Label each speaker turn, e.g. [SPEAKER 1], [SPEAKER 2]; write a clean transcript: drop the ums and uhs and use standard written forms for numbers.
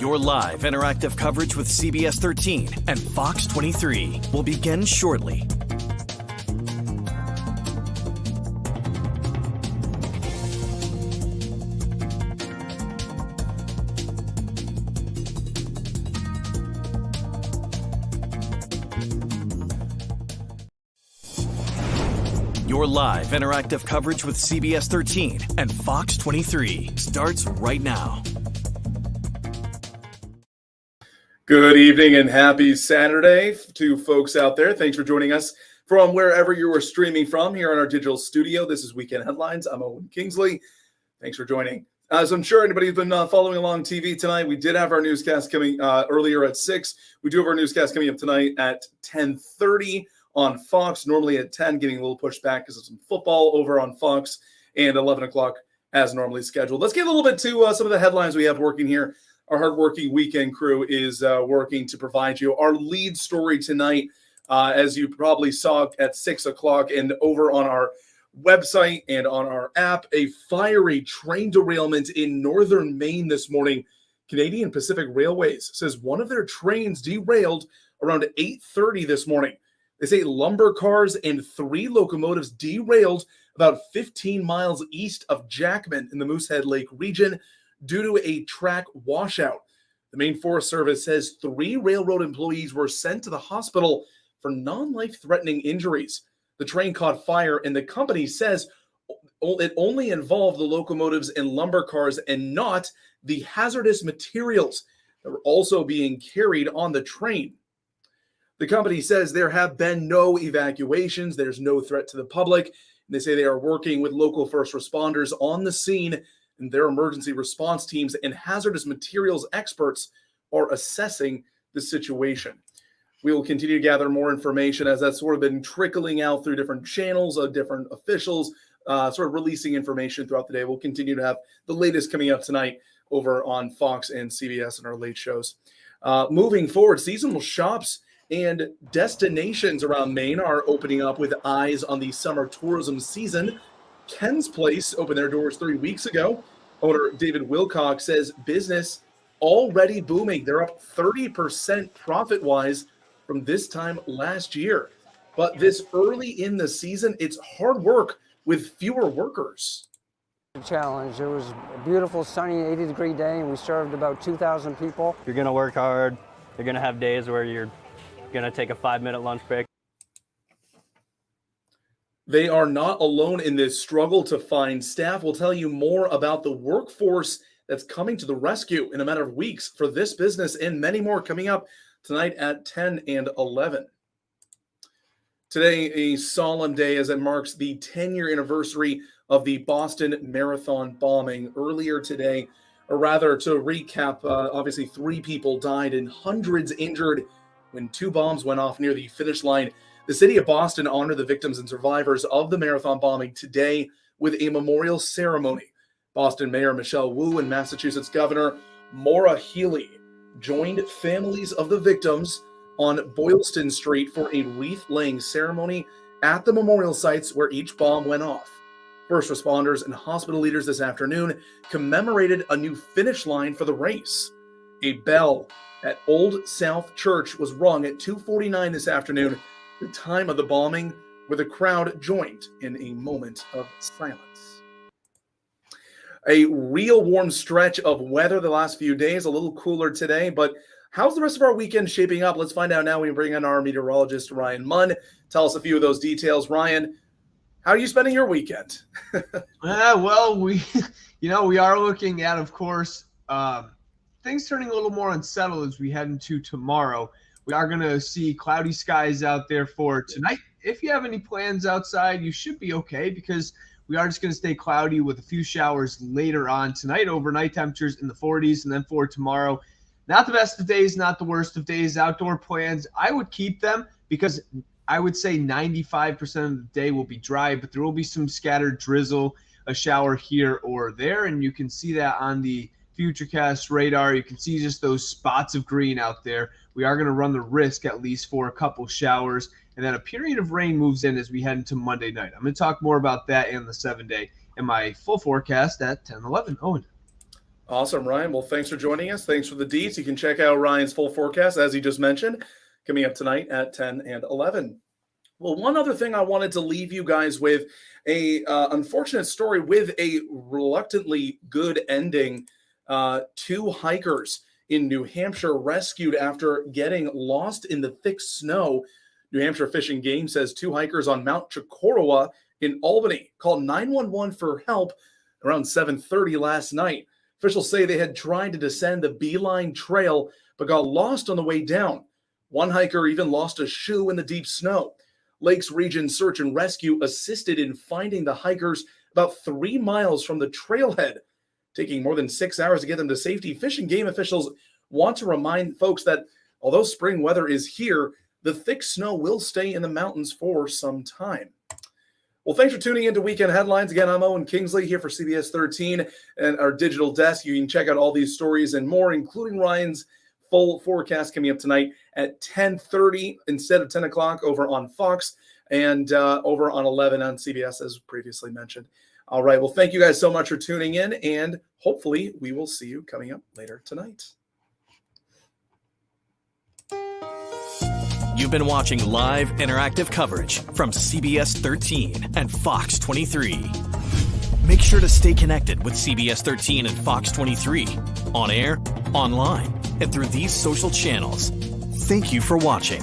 [SPEAKER 1] Your live interactive coverage with CBS 13 and Fox 23 will begin shortly. Your live interactive coverage with CBS 13 and Fox 23 starts right now.
[SPEAKER 2] Good evening and happy Saturday to folks out there. Thanks for joining us from wherever you are streaming from here in our digital studio. This is Weekend Headlines. I'm Owen Kingsley. Thanks for joining. As I'm sure anybody's been following along TV tonight, we did have our newscast coming earlier at 6. We do have our newscast coming up tonight at 10:30 on Fox, normally at 10, getting a little pushed back because of some football over on Fox, and 11 o'clock as normally scheduled. Let's get a little bit to some of the headlines we have working here. Our hardworking weekend crew is working to provide you our lead story tonight, as you probably saw at 6 o'clock and over on our website and on our app. A fiery train derailment in Northern Maine this morning. Canadian Pacific Railways says one of their trains derailed around 8:30 this morning. They say lumber cars and 3 locomotives derailed about 15 miles east of Jackman in the Moosehead Lake region due to a track washout. The Maine Forest Service says 3 railroad employees were sent to the hospital for non-life-threatening injuries. The train caught fire, and the company says it only involved the locomotives and lumber cars and not the hazardous materials that were also being carried on the train. The company says there have been no evacuations. There's no threat to the public. And they say they are working with local first responders on the scene, and their emergency response teams and hazardous materials experts are assessing the situation. We will continue to gather more information as that's sort of been trickling out through different channels of different officials, sort of releasing information throughout the day. We'll continue to have the latest coming up tonight over on Fox and CBS in our late shows. Moving forward, seasonal shops and destinations around Maine are opening up with eyes on the summer tourism season. Ken's Place opened their doors 3 weeks ago. Owner David Wilcox says business already booming. They're up 30% profit-wise from this time last year. But this early in the season, it's hard work with fewer workers.
[SPEAKER 3] Challenge. It was a beautiful, sunny, 80-degree day, and we served about 2,000 people.
[SPEAKER 4] You're going to work hard. You're going to have days where you're going to take a 5-minute lunch break.
[SPEAKER 2] They are not alone in this struggle to find staff. We'll tell you more about the workforce that's coming to the rescue in a matter of weeks for this business and many more coming up tonight at 10 and 11. Today, a solemn day as it marks the 10-year anniversary of the Boston Marathon bombing. Earlier today, or rather to recap, obviously 3 people died and hundreds injured when 2 bombs went off near the finish line. The city of Boston honored the victims and survivors of the marathon bombing today with a memorial ceremony. Boston Mayor Michelle Wu and Massachusetts Governor Maura Healey joined families of the victims on Boylston Street for a wreath-laying ceremony at the memorial sites where each bomb went off. First responders and hospital leaders this afternoon commemorated a new finish line for the race. A bell at Old South Church was rung at 2:49 this afternoon, the time of the bombing, where the crowd joined in a moment of silence. A real warm stretch of weather the last few days, a little cooler today, but how's the rest of our weekend shaping up? Let's find out now. We bring in our meteorologist, Ryan Munn. Tell us a few of those details. Ryan, how are you spending your weekend?
[SPEAKER 5] Well, we are looking at, of course, things turning a little more unsettled as we head into tomorrow. We are going to see cloudy skies out there for tonight. If you have any plans outside, you should be okay because we are just going to stay cloudy with a few showers later on tonight. Overnight temperatures in the 40s, and then for tomorrow, not the best of days, not the worst of days. Outdoor plans, I would keep them because I would say 95% of the day will be dry, but there will be some scattered drizzle, a shower here or there, and you can see that on the Futurecast radar. You can see just those spots of green out there. We are going to run the risk at least for a couple showers, and then a period of rain moves in as we head into Monday night. I'm going to talk more about that in the 7-day and my full forecast at 10:11. Owen.
[SPEAKER 2] Awesome, Ryan. Well, thanks for joining us. Thanks for the deets. You can check out Ryan's full forecast, as he just mentioned, coming up tonight at 10 and 11. Well, one other thing I wanted to leave you guys with, a unfortunate story with a reluctantly good ending. 2 hikers in New Hampshire rescued after getting lost in the thick snow. New Hampshire Fish and Game says 2 hikers on Mount Chicorowa in Albany called 911 for help around 7:30 last night. Officials say they had tried to descend the Beeline Trail but got lost on the way down. One hiker even lost a shoe in the deep snow. Lakes Region Search and Rescue assisted in finding the hikers about 3 miles from the trailhead, taking more than 6 hours to get them to safety. Fish and Game officials want to remind folks that although spring weather is here, the thick snow will stay in the mountains for some time. Well, thanks for tuning into Weekend Headlines. Again, I'm Owen Kingsley here for CBS 13 and our digital desk. You can check out all these stories and more, including Ryan's full forecast coming up tonight at 10:30 instead of 10 o'clock over on Fox and over on 11 on CBS, as previously mentioned. All right. Well, thank you guys so much for tuning in, and hopefully we will see you coming up later tonight.
[SPEAKER 1] You've been watching live interactive coverage from CBS 13 and Fox 23. Make sure to stay connected with CBS 13 and Fox 23 on air, online, and through these social channels. Thank you for watching.